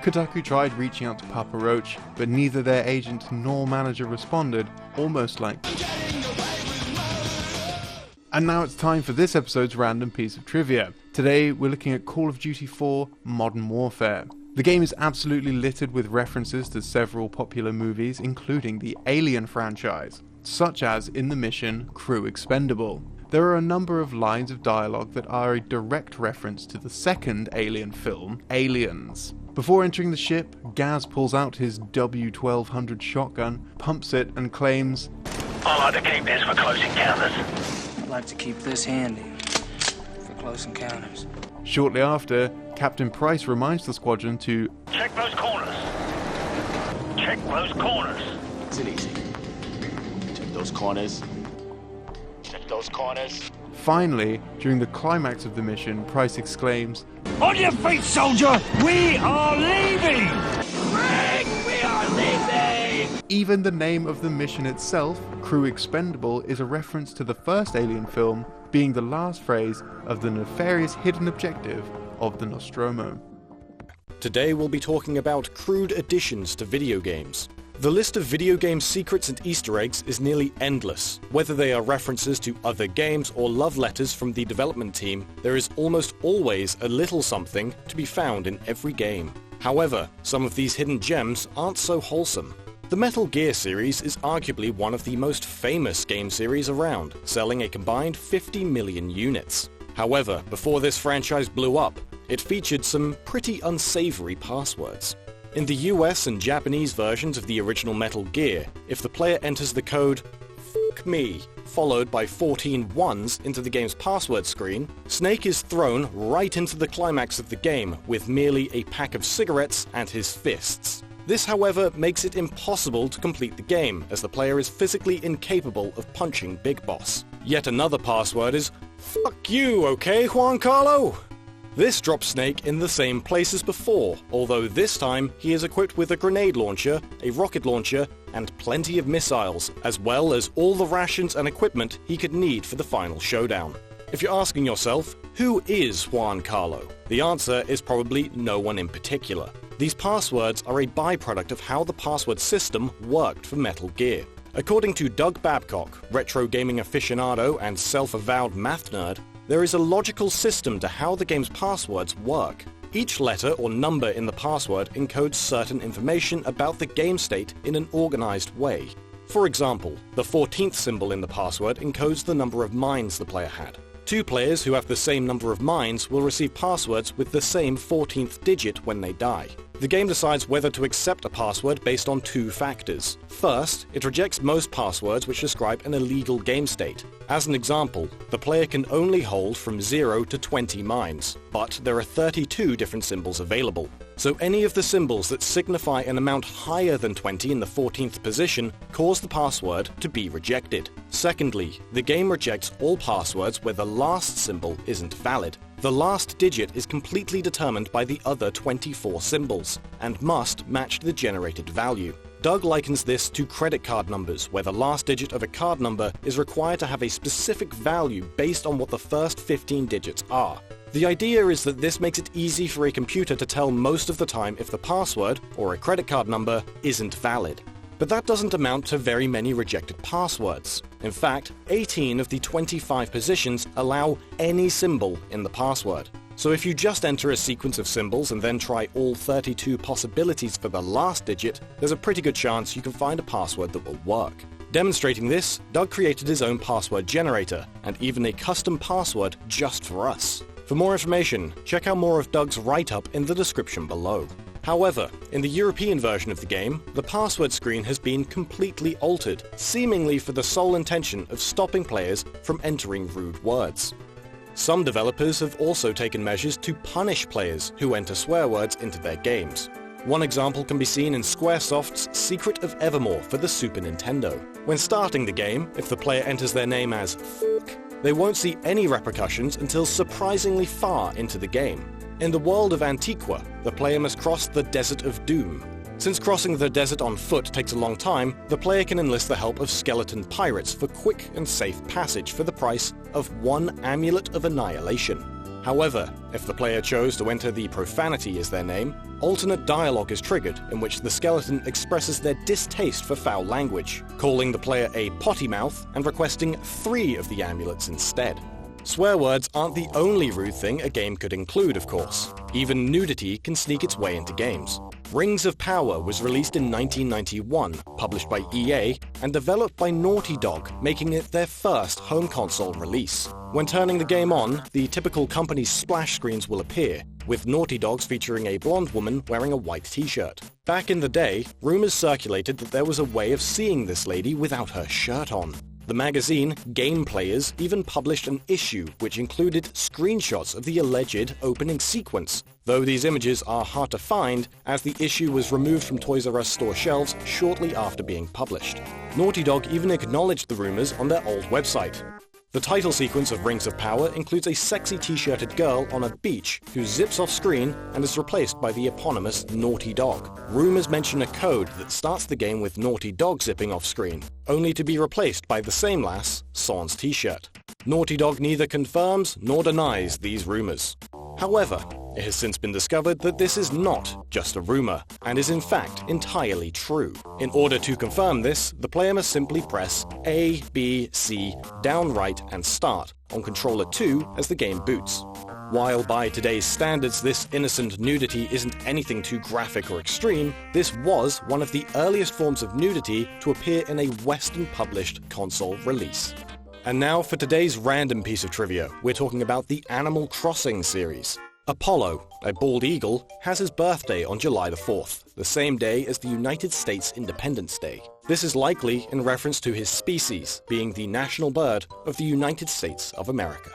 Kotaku tried reaching out to Papa Roach, but neither their agent nor manager responded, almost like... And now it's time for this episode's random piece of trivia. Today we're looking at Call of Duty 4 Modern Warfare. The game is absolutely littered with references to several popular movies, including the Alien franchise, such as in the mission Crew Expendable. There are a number of lines of dialogue that are a direct reference to the second Alien film, Aliens. Before entering the ship, Gaz pulls out his W1200 shotgun, pumps it, and claims, "I like to keep this for close encounters." "I'd like to keep this handy for close encounters." Shortly after, Captain Price reminds the squadron to "Check those corners. Check those corners." It's easy. Check those corners. Check those corners. Finally, during the climax of the mission, Price exclaims, "On your feet, soldier! We are leaving!" We are leaving! Even the name of the mission itself, Crew Expendable, is a reference to the first Alien film, being the last phrase of the nefarious hidden objective of the Nostromo. Today we'll be talking about crude additions to video games. The list of video game secrets and Easter eggs is nearly endless. Whether they are references to other games or love letters from the development team, there is almost always a little something to be found in every game. However, some of these hidden gems aren't so wholesome. The Metal Gear series is arguably one of the most famous game series around, selling a combined 50 million units. However, before this franchise blew up, it featured some pretty unsavory passwords. In the US and Japanese versions of the original Metal Gear, if the player enters the code "F*** me," followed by 14 ones into the game's password screen, Snake is thrown right into the climax of the game with merely a pack of cigarettes and his fists. This, however, makes it impossible to complete the game, as the player is physically incapable of punching Big Boss. Yet another password is "Fuck you, okay, Juan Carlo?" This drops Snake in the same place as before, although this time he is equipped with a grenade launcher, a rocket launcher, and plenty of missiles, as well as all the rations and equipment he could need for the final showdown. If you're asking yourself, who is Juan Carlo? The answer is probably no one in particular. These passwords are a byproduct of how the password system worked for Metal Gear. According to Doug Babcock, retro gaming aficionado and self-avowed math nerd, there is a logical system to how the game's passwords work. Each letter or number in the password encodes certain information about the game state in an organized way. For example, the 14th symbol in the password encodes the number of mines the player had. Two players who have the same number of mines will receive passwords with the same 14th digit when they die. The game decides whether to accept a password based on two factors. First, it rejects most passwords which describe an illegal game state. As an example, the player can only hold from 0 to 20 mines, but there are 32 different symbols available. So any of the symbols that signify an amount higher than 20 in the 14th position cause the password to be rejected. Secondly, the game rejects all passwords where the last symbol isn't valid. The last digit is completely determined by the other 24 symbols, and must match the generated value. Doug likens this to credit card numbers, where the last digit of a card number is required to have a specific value based on what the first 15 digits are. The idea is that this makes it easy for a computer to tell most of the time if the password, or a credit card number, isn't valid. But that doesn't amount to very many rejected passwords. In fact, 18 of the 25 positions allow any symbol in the password. So if you just enter a sequence of symbols and then try all 32 possibilities for the last digit, there's a pretty good chance you can find a password that will work. Demonstrating this, Doug created his own password generator, and even a custom password just for us. For more information, check out more of Doug's write-up in the description below. However, in the European version of the game, the password screen has been completely altered, seemingly for the sole intention of stopping players from entering rude words. Some developers have also taken measures to punish players who enter swear words into their games. One example can be seen in Squaresoft's Secret of Evermore for the Super Nintendo. When starting the game, if the player enters their name as F***, they won't see any repercussions until surprisingly far into the game. In the world of Antiqua, the player must cross the Desert of Doom. Since crossing the desert on foot takes a long time, the player can enlist the help of skeleton pirates for quick and safe passage for the price of 1 Amulet of Annihilation. However, if the player chose to enter the profanity as their name, alternate dialogue is triggered in which the skeleton expresses their distaste for foul language, calling the player a potty mouth and requesting 3 of the amulets instead. Swear words aren't the only rude thing a game could include, of course. Even nudity can sneak its way into games. Rings of Power was released in 1991, published by EA, and developed by Naughty Dog, making it their first home console release. When turning the game on, the typical company's splash screens will appear, with Naughty Dogs featuring a blonde woman wearing a white t-shirt. Back in the day, rumors circulated that there was a way of seeing this lady without her shirt on. The magazine, Game Players, even published an issue which included screenshots of the alleged opening sequence, though these images are hard to find as the issue was removed from Toys R Us store shelves shortly after being published. Naughty Dog even acknowledged the rumors on their old website. The title sequence of Rings of Power includes a sexy t-shirted girl on a beach who zips off screen and is replaced by the eponymous Naughty Dog. Rumors mention a code that starts the game with Naughty Dog zipping off screen, only to be replaced by the same lass, sans t-shirt. Naughty Dog neither confirms nor denies these rumors. However, it has since been discovered that this is not just a rumor, and is in fact entirely true. In order to confirm this, the player must simply press A, B, C, down, right, and start on controller 2 as the game boots. While by today's standards this innocent nudity isn't anything too graphic or extreme, this was one of the earliest forms of nudity to appear in a Western-published console release. And now for today's random piece of trivia, we're talking about the Animal Crossing series. Apollo, a bald eagle, has his birthday on July the 4th, the same day as the United States Independence Day. This is likely in reference to his species being the national bird of the United States of America.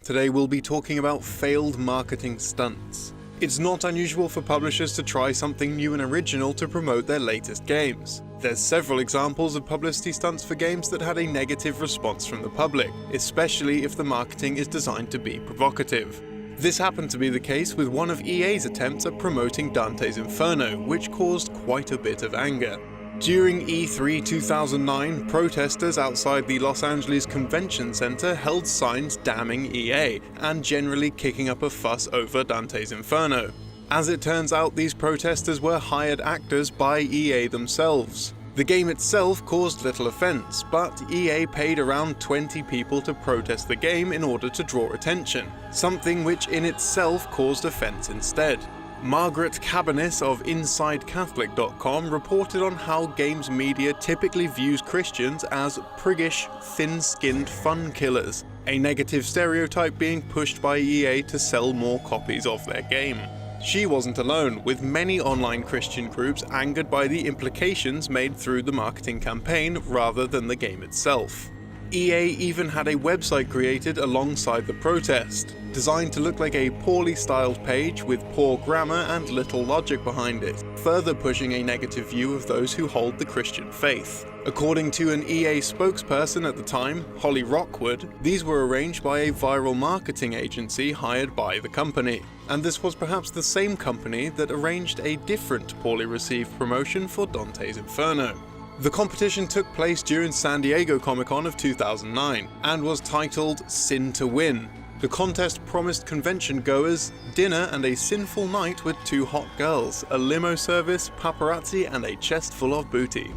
Today we'll be talking about failed marketing stunts. It's not unusual for publishers to try something new and original to promote their latest games. There's several examples of publicity stunts for games that had a negative response from the public, especially if the marketing is designed to be provocative. This happened to be the case with one of EA's attempts at promoting Dante's Inferno, which caused quite a bit of anger. During E3 2009, protesters outside the Los Angeles Convention Center held signs damning EA, and generally kicking up a fuss over Dante's Inferno. As it turns out, these protesters were hired actors by EA themselves. The game itself caused little offense, but EA paid around 20 people to protest the game in order to draw attention, something which in itself caused offense instead. Margaret Cabanis of InsideCatholic.com reported on how games media typically views Christians as priggish, thin-skinned fun killers, a negative stereotype being pushed by EA to sell more copies of their game. She wasn't alone, with many online Christian groups angered by the implications made through the marketing campaign rather than the game itself. EA even had a website created alongside the protest, designed to look like a poorly styled page with poor grammar and little logic behind it. further pushing a negative view of those who hold the Christian faith. According to an EA spokesperson at the time, Holly Rockwood, these were arranged by a viral marketing agency hired by the company. And this was perhaps the same company that arranged a different poorly received promotion for Dante's Inferno. The competition took place during San Diego Comic-Con of 2009 and was titled Sin to Win. The contest promised convention goers dinner and a sinful night with 2 hot girls, a limo service, paparazzi, and a chest full of booty.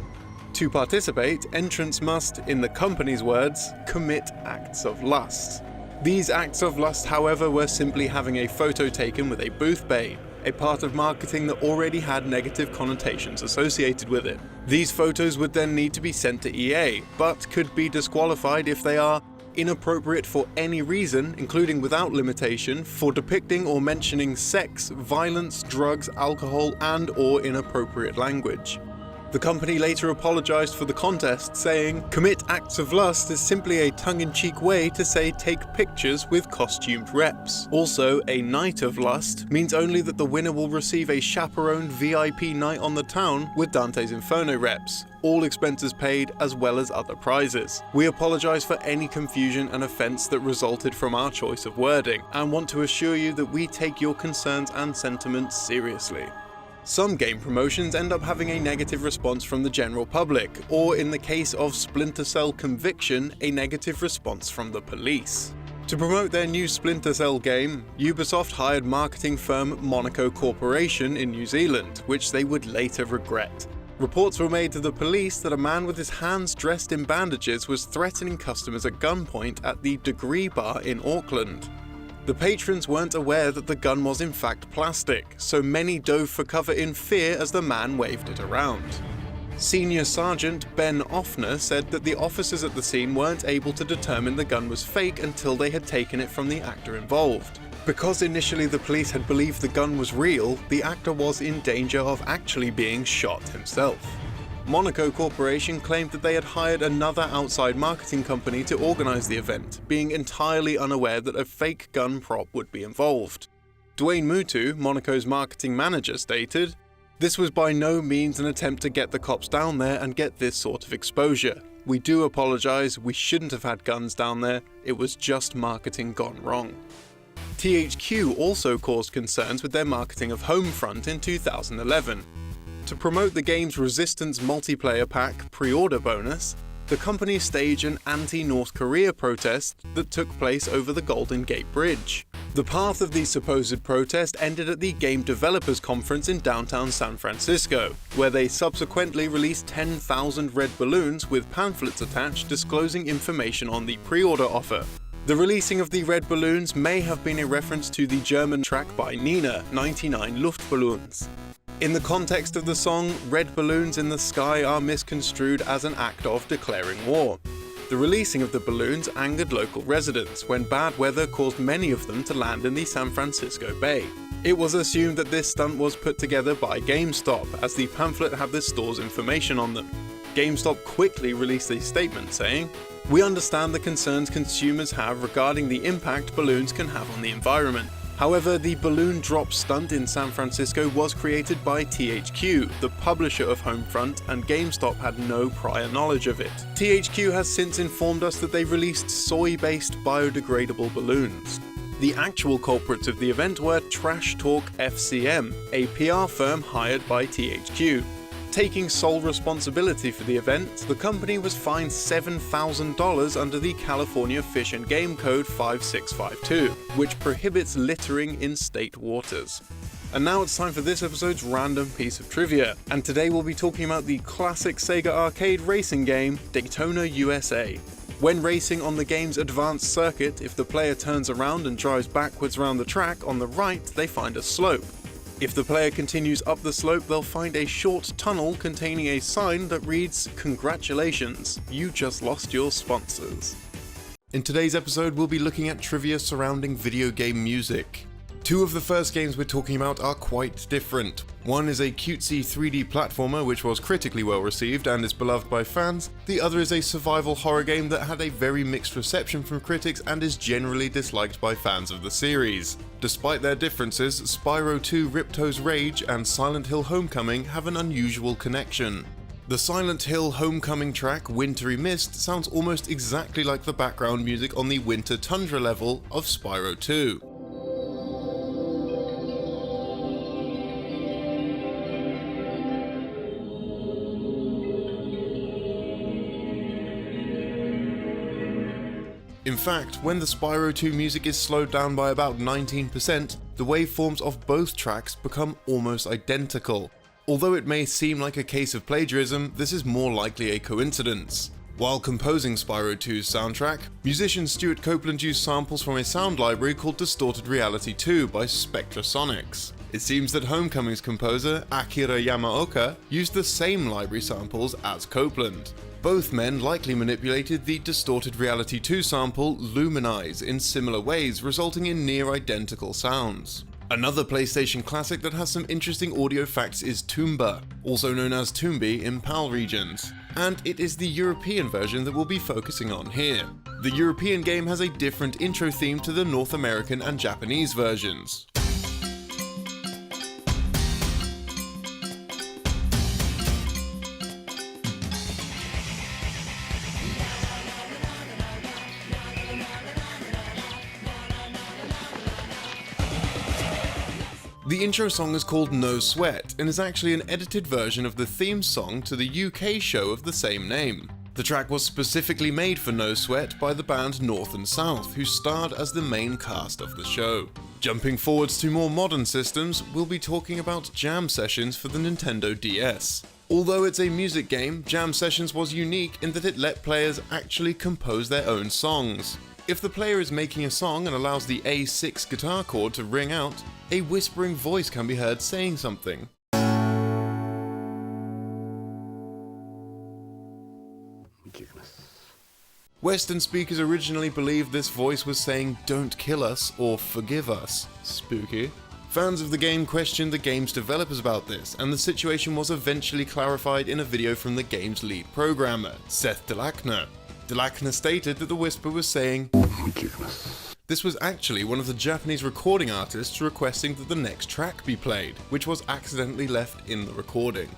To participate, entrants must, in the company's words, commit acts of lust. These acts of lust, however, were simply having a photo taken with a booth bay, a part of marketing that already had negative connotations associated with it. These photos would then need to be sent to EA, but could be disqualified if they are inappropriate for any reason, including without limitation, for depicting or mentioning sex, violence, drugs, alcohol, and/or inappropriate language. The company later apologized for the contest, saying, "Commit acts of lust is simply a tongue-in-cheek way to say take pictures with costumed reps. Also, a night of lust means only that the winner will receive a chaperoned VIP night on the town with Dante's Inferno reps, all expenses paid as well as other prizes. We apologize for any confusion and offense that resulted from our choice of wording, and want to assure you that we take your concerns and sentiments seriously." Some game promotions end up having a negative response from the general public, or in the case of Splinter Cell Conviction, a negative response from the police. To promote their new Splinter Cell game, Ubisoft hired marketing firm Monaco Corporation in New Zealand, which they would later regret. Reports were made to the police that a man with his hands dressed in bandages was threatening customers at gunpoint at the Degree Bar in Auckland. The patrons weren't aware that the gun was in fact plastic, so many dove for cover in fear as the man waved it around. Senior Sergeant Ben Offner said that the officers at the scene weren't able to determine the gun was fake until they had taken it from the actor involved. Because initially the police had believed the gun was real, the actor was in danger of actually being shot himself. Monaco Corporation claimed that they had hired another outside marketing company to organize the event, being entirely unaware that a fake gun prop would be involved. Dwayne Mutu, Monaco's marketing manager, stated, "This was by no means an attempt to get the cops down there and get this sort of exposure. We do apologize, we shouldn't have had guns down there, it was just marketing gone wrong." THQ also caused concerns with their marketing of Homefront in 2011. To promote the game's Resistance multiplayer pack pre-order bonus, the company staged an anti-North Korea protest that took place over the Golden Gate Bridge. The path of the supposed protest ended at the Game Developers Conference in downtown San Francisco, where they subsequently released 10,000 red balloons with pamphlets attached disclosing information on the pre-order offer. The releasing of the red balloons may have been a reference to the German track by Nina, 99 Luftballons. In the context of the song, red balloons in the sky are misconstrued as an act of declaring war. The releasing of the balloons angered local residents when bad weather caused many of them to land in the San Francisco Bay. It was assumed that this stunt was put together by GameStop, as the pamphlet had the store's information on them. GameStop quickly released a statement saying, "We understand the concerns consumers have regarding the impact balloons can have on the environment. However, the balloon drop stunt in San Francisco was created by THQ, the publisher of Homefront, and GameStop had no prior knowledge of it. THQ has since informed us that they released soy-based biodegradable balloons." The actual culprits of the event were Trash Talk FCM, a PR firm hired by THQ. Taking sole responsibility for the event, the company was fined $7,000 under the California Fish and Game Code 5652, which prohibits littering in state waters. And now it's time for this episode's random piece of trivia, and today we'll be talking about the classic Sega arcade racing game, Daytona USA. When racing on the game's advanced circuit, if the player turns around and drives backwards around the track, on the right they find a slope. If the player continues up the slope, they'll find a short tunnel containing a sign that reads, "Congratulations, you just lost your sponsors." In today's episode, we'll be looking at trivia surrounding video game music. Two of the first games we're talking about are quite different. One is a cutesy 3D platformer which was critically well received and is beloved by fans. The other is a survival horror game that had a very mixed reception from critics and is generally disliked by fans of the series. Despite their differences, Spyro 2 Ripto's Rage and Silent Hill Homecoming have an unusual connection. The Silent Hill Homecoming track, Wintry Mist, sounds almost exactly like the background music on the Winter Tundra level of Spyro 2. In fact, when the Spyro 2 music is slowed down by about 19%, the waveforms of both tracks become almost identical. Although it may seem like a case of plagiarism, this is more likely a coincidence. While composing Spyro 2's soundtrack, musician Stuart Copeland used samples from a sound library called Distorted Reality 2 by Spectrasonics. It seems that Homecoming's composer, Akira Yamaoka, used the same library samples as Copeland. Both men likely manipulated the Distorted Reality 2 sample Luminize in similar ways, resulting in near identical sounds. Another PlayStation classic that has some interesting audio facts is Tombi, also known as Tombi in PAL regions, and it is the European version that we'll be focusing on here. The European game has a different intro theme to the North American and Japanese versions. The intro song is called No Sweat and is actually an edited version of the theme song to the UK show of the same name. The track was specifically made for No Sweat by the band North and South, who starred as the main cast of the show. Jumping forwards to more modern systems, we'll be talking about jam sessions for the Nintendo DS. Although it's a music game, Jam Sessions was unique in that it let players actually compose their own songs. If the player is making a song and allows the A6 guitar chord to ring out, a whispering voice can be heard saying something. Western speakers originally believed this voice was saying "Don't kill us" or "Forgive us." Spooky. Fans of the game questioned the game's developers about this, and the situation was eventually clarified in a video from the game's lead programmer, Seth Delachner. Delachner stated that the whisper was saying, "Forgiveness." This was actually one of the Japanese recording artists requesting that the next track be played, which was accidentally left in the recording.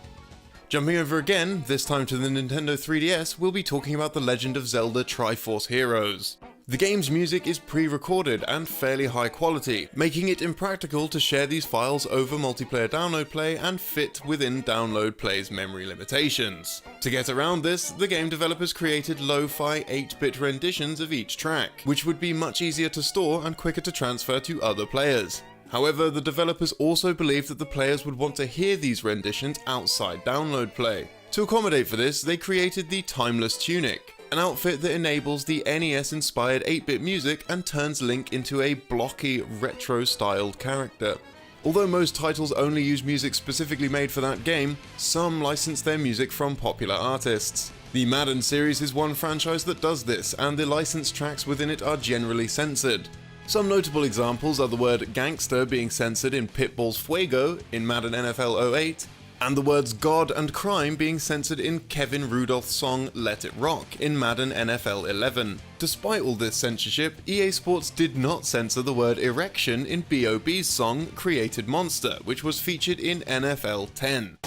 Jumping over again, this time to the Nintendo 3DS, we'll be talking about the Legend of Zelda Triforce Heroes. The game's music is pre-recorded and fairly high quality, making it impractical to share these files over multiplayer download play and fit within download play's memory limitations. To get around this, the game developers created lo-fi 8-bit renditions of each track, which would be much easier to store and quicker to transfer to other players. However, the developers also believed that the players would want to hear these renditions outside download play. To accommodate for this, they created the Timeless Tunic, an outfit that enables the NES-inspired 8-bit music and turns Link into a blocky, retro-styled character. Although most titles only use music specifically made for that game, some license their music from popular artists. The Madden series is one franchise that does this, and the licensed tracks within it are generally censored. Some notable examples are the word gangster being censored in Pitbull's Fuego in Madden NFL 08, and the words God and crime being censored in Kevin Rudolph's song Let It Rock in Madden NFL 11. Despite all this censorship, EA Sports did not censor the word erection in B.O.B's song Created Monster, which was featured in NFL 10.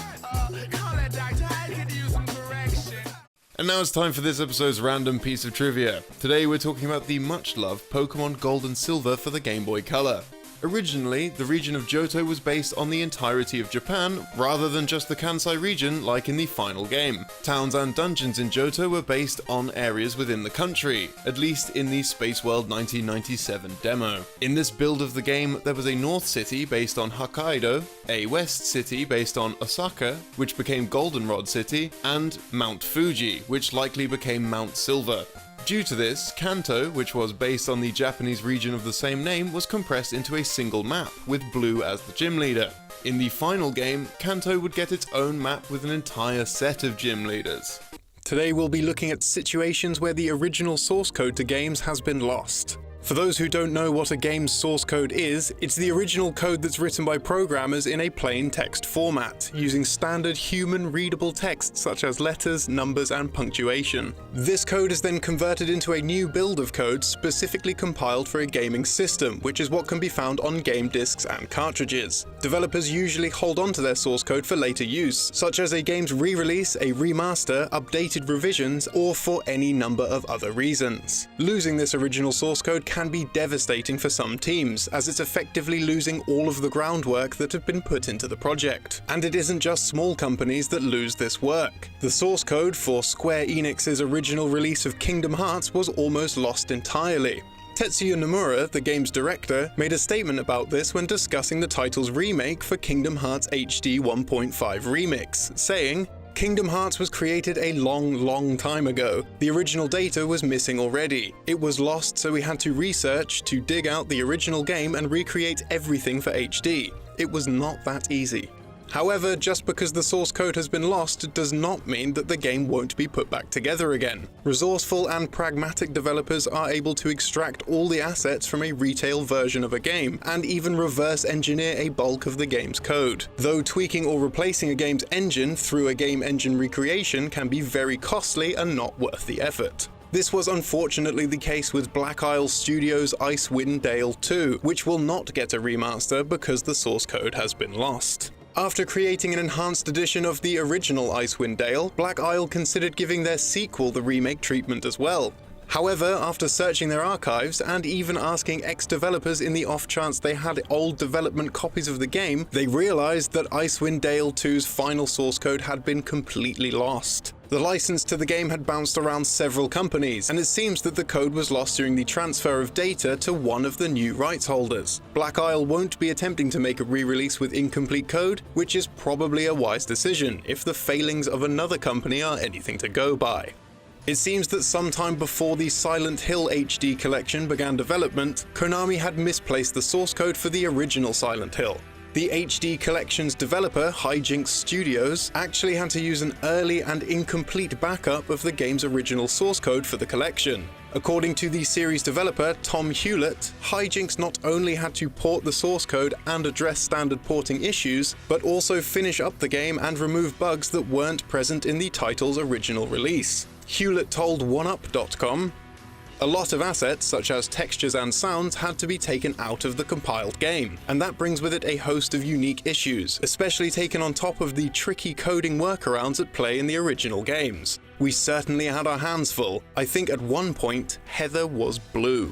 And now it's time for this episode's random piece of trivia. Today we're talking about the much-loved Pokemon Gold and Silver for the Game Boy Color. Originally, the region of Johto was based on the entirety of Japan, rather than just the Kansai region like in the final game. Towns and dungeons in Johto were based on areas within the country, at least in the Space World 1997 demo. In this build of the game, there was a North City based on Hokkaido, a West City based on Osaka, which became Goldenrod City, and Mount Fuji, which likely became Mount Silver. Due to this, Kanto, which was based on the Japanese region of the same name, was compressed into a single map, with Blue as the gym leader. In the final game, Kanto would get its own map with an entire set of gym leaders. Today we'll be looking at situations where the original source code to games has been lost. For those who don't know what a game's source code is, it's the original code that's written by programmers in a plain text format, using standard human-readable text such as letters, numbers, and punctuation. This code is then converted into a new build of code specifically compiled for a gaming system, which is what can be found on game discs and cartridges. Developers usually hold on to their source code for later use, such as a game's re-release, a remaster, updated revisions, or for any number of other reasons. Losing this original source code can be devastating for some teams, as it's effectively losing all of the groundwork that had been put into the project. And it isn't just small companies that lose this work. The source code for Square Enix's original release of Kingdom Hearts was almost lost entirely. Tetsuya Nomura, the game's director, made a statement about this when discussing the title's remake for Kingdom Hearts HD 1.5 Remix, saying, "Kingdom Hearts was created a long time ago. The original data was missing already. It was lost, so we had to research to dig out the original game and recreate everything for HD. It was not that easy." However, just because the source code has been lost does not mean that the game won't be put back together again. Resourceful and pragmatic developers are able to extract all the assets from a retail version of a game, and even reverse engineer a bulk of the game's code. Though tweaking or replacing a game's engine through a game engine recreation can be very costly and not worth the effort. This was unfortunately the case with Black Isle Studios' Icewind Dale 2, which will not get a remaster because the source code has been lost. After creating an enhanced edition of the original Icewind Dale, Black Isle considered giving their sequel the remake treatment as well. However, after searching their archives and even asking ex-developers in the off chance they had old development copies of the game, they realized that Icewind Dale 2's final source code had been completely lost. The license to the game had bounced around several companies, and it seems that the code was lost during the transfer of data to one of the new rights holders. Black Isle won't be attempting to make a re-release with incomplete code, which is probably a wise decision if the failings of another company are anything to go by. It seems that sometime before the Silent Hill HD collection began development, Konami had misplaced the source code for the original Silent Hill. The HD collection's developer, Hijinks Studios, actually had to use an early and incomplete backup of the game's original source code for the collection. According to the series developer, Tom Hewlett, Hijinks not only had to port the source code and address standard porting issues, but also finish up the game and remove bugs that weren't present in the title's original release. Hewlett told OneUp.com, "A lot of assets, such as textures and sounds, had to be taken out of the compiled game, and that brings with it a host of unique issues, especially taken on top of the tricky coding workarounds at play in the original games. We certainly had our hands full. I think at one point, Heather was blue."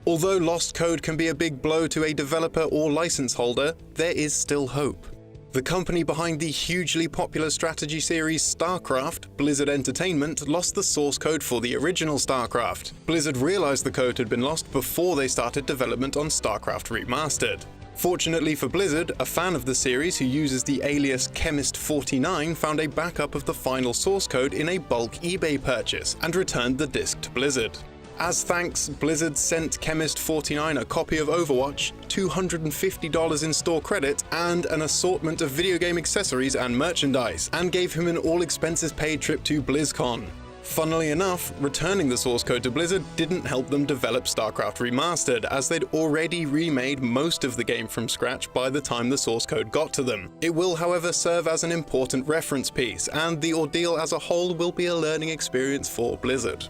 Although lost code can be a big blow to a developer or license holder, there is still hope. The company behind the hugely popular strategy series StarCraft, Blizzard Entertainment, lost the source code for the original StarCraft. Blizzard realized the code had been lost before they started development on StarCraft Remastered. Fortunately for Blizzard, a fan of the series who uses the alias Chemist49 found a backup of the final source code in a bulk eBay purchase and returned the disc to Blizzard. As thanks, Blizzard sent Chemist49 a copy of Overwatch, $250 in store credit, and an assortment of video game accessories and merchandise, and gave him an all-expenses-paid trip to BlizzCon. Funnily enough, returning the source code to Blizzard didn't help them develop StarCraft Remastered, as they'd already remade most of the game from scratch by the time the source code got to them. It will, however, serve as an important reference piece, and the ordeal as a whole will be a learning experience for Blizzard.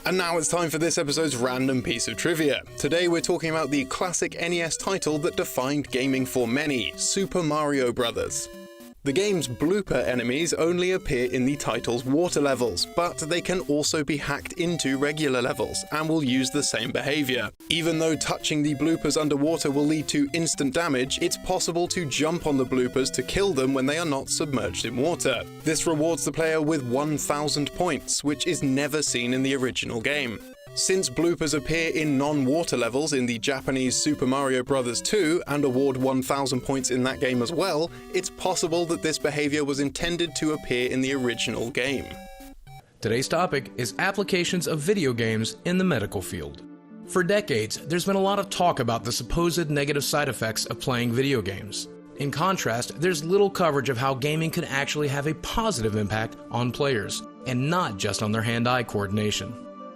And now it's time for this episode's random piece of trivia. Today we're talking about the classic NES title that defined gaming for many, Super Mario Bros. The game's blooper enemies only appear in the title's water levels, but they can also be hacked into regular levels, and will use the same behavior. Even though touching the bloopers underwater will lead to instant damage, it's possible to jump on the bloopers to kill them when they are not submerged in water. This rewards the player with 1,000 points, which is never seen in the original game. Since bloopers appear in non-water levels in the Japanese Super Mario Bros. 2 and award 1,000 points in that game as well, it's possible that this behavior was intended to appear in the original game. Today's topic is applications of video games in the medical field. For decades, there's been a lot of talk about the supposed negative side effects of playing video games. In contrast, there's little coverage of how gaming can actually have a positive impact on players, and not just on their hand-eye coordination.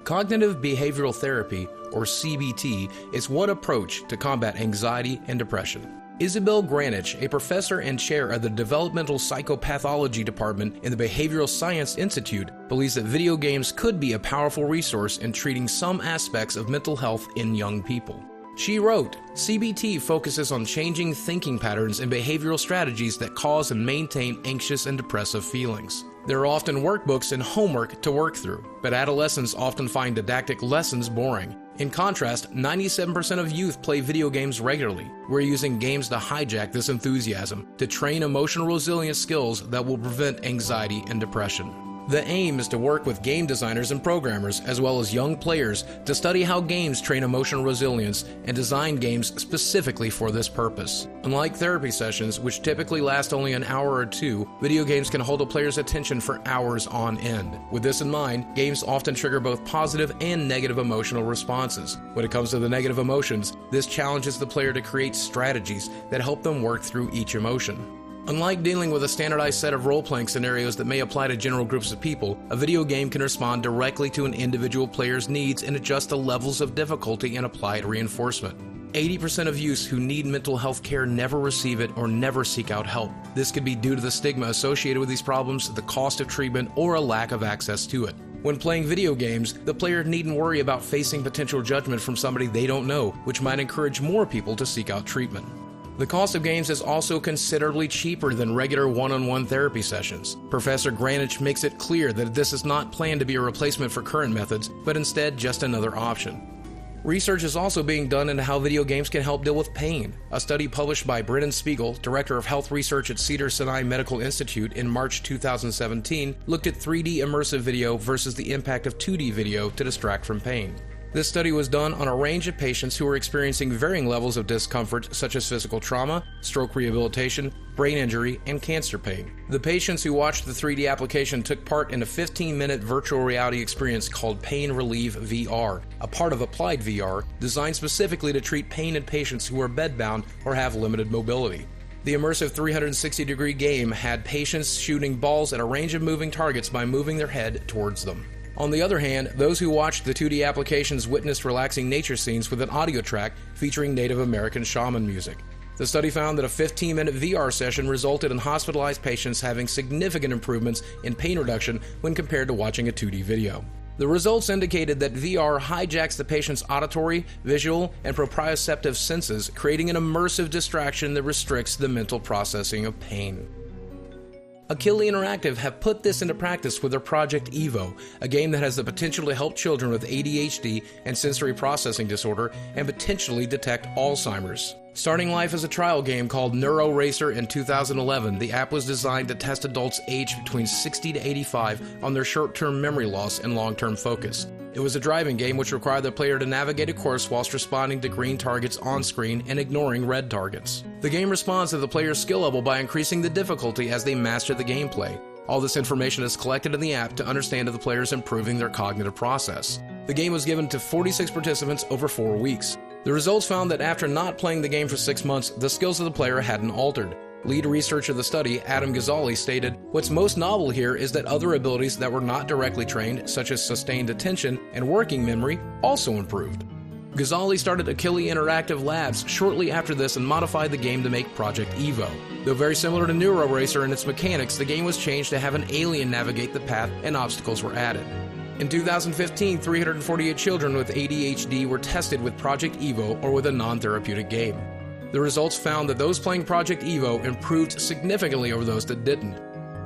Cognitive behavioral therapy, or CBT, is one approach to combat anxiety and depression. Isabel Granich, a professor and chair of the Developmental Psychopathology Department in the Behavioral Science Institute, believes that video games could be a powerful resource in treating some aspects of mental health in young people. She wrote, CBT focuses on changing thinking patterns and behavioral strategies that cause and maintain anxious and depressive feelings. There are often workbooks and homework to work through, but adolescents often find didactic lessons boring. In contrast, 97% of youth play video games regularly. We're using games to hijack this enthusiasm, to train emotional resilience skills that will prevent anxiety and depression. The aim is to work with game designers and programmers, as well as young players, to study how games train emotional resilience and design games specifically for this purpose. Unlike therapy sessions, which typically last only an hour or two, video games can hold a player's attention for hours on end. With this in mind, games often trigger both positive and negative emotional responses. When it comes to the negative emotions, this challenges the player to create strategies that help them work through each emotion. Unlike dealing with a standardized set of role-playing scenarios that may apply to general groups of people, a video game can respond directly to an individual player's needs and adjust the levels of difficulty and applied reinforcement. 80% of youths who need mental health care never receive it or never seek out help. This could be due to the stigma associated with these problems, the cost of treatment, or a lack of access to it. When playing video games, the player needn't worry about facing potential judgment from somebody they don't know, which might encourage more people to seek out treatment. The cost of games is also considerably cheaper than regular one-on-one therapy sessions. Professor Granich makes it clear that this is not planned to be a replacement for current methods, but instead just another option. Research is also being done into how video games can help deal with pain. A study published by Brennan Spiegel, Director of Health Research at Cedars-Sinai Medical Institute in March 2017, looked at 3D immersive video versus the impact of 2D video to distract from pain. This study was done on a range of patients who were experiencing varying levels of discomfort such as physical trauma, stroke rehabilitation, brain injury, and cancer pain. The patients who watched the 3D application took part in a 15-minute virtual reality experience called Pain Relieve VR, a part of Applied VR, designed specifically to treat pain in patients who are bedbound or have limited mobility. The immersive 360-degree game had patients shooting balls at a range of moving targets by moving their head towards them. On the other hand, those who watched the 2D applications witnessed relaxing nature scenes with an audio track featuring Native American shaman music. The study found that a 15-minute VR session resulted in hospitalized patients having significant improvements in pain reduction when compared to watching a 2D video. The results indicated that VR hijacks the patient's auditory, visual, and proprioceptive senses, creating an immersive distraction that restricts the mental processing of pain. Achille Interactive have put this into practice with their Project Evo, a game that has the potential to help children with ADHD and sensory processing disorder and potentially detect Alzheimer's. Starting life as a trial game called Neuro Racer in 2011, the app was designed to test adults aged between 60 to 85 on their short-term memory loss and long-term focus. It was a driving game which required the player to navigate a course whilst responding to green targets on screen and ignoring red targets. The game responds to the player's skill level by increasing the difficulty as they master the gameplay. All this information is collected in the app to understand if the player is improving their cognitive process. The game was given to 46 participants over 4 weeks. The results found that after not playing the game for 6 months, the skills of the player hadn't altered. Lead researcher of the study, Adam Ghazali, stated, "What's most novel here is that other abilities that were not directly trained, such as sustained attention and working memory, also improved." Ghazali started Achille Interactive Labs shortly after this and modified the game to make Project Evo. Though very similar to Neuro Racer in its mechanics, the game was changed to have an alien navigate the path and obstacles were added. In 2015, 348 children with ADHD were tested with Project Evo or with a non-therapeutic game. The results found that those playing Project Evo improved significantly over those that didn't.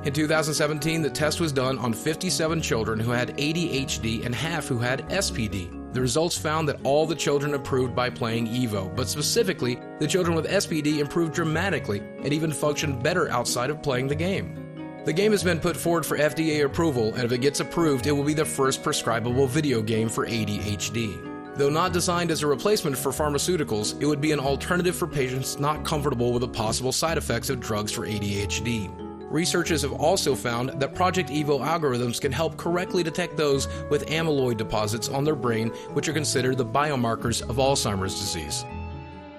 In 2017, the test was done on 57 children who had ADHD and half who had SPD. The results found that all the children improved by playing Evo, but specifically, the children with SPD improved dramatically and even functioned better outside of playing the game. The game has been put forward for FDA approval, and if it gets approved, it will be the first prescribable video game for ADHD. Though not designed as a replacement for pharmaceuticals, it would be an alternative for patients not comfortable with the possible side effects of drugs for ADHD. Researchers have also found that Project Evo algorithms can help correctly detect those with amyloid deposits on their brain, which are considered the biomarkers of Alzheimer's disease.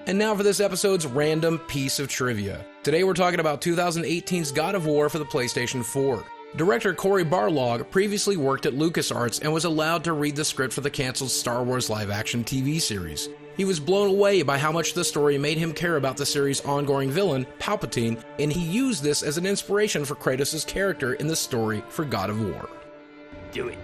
And now for this episode's random piece of trivia. Today we're talking about 2018's God of War for the PlayStation 4. Director Cory Barlog previously worked at LucasArts and was allowed to read the script for the cancelled Star Wars live-action TV series. He was blown away by how much the story made him care about the series' ongoing villain, Palpatine, and he used this as an inspiration for Kratos' character in the story for God of War. Do it.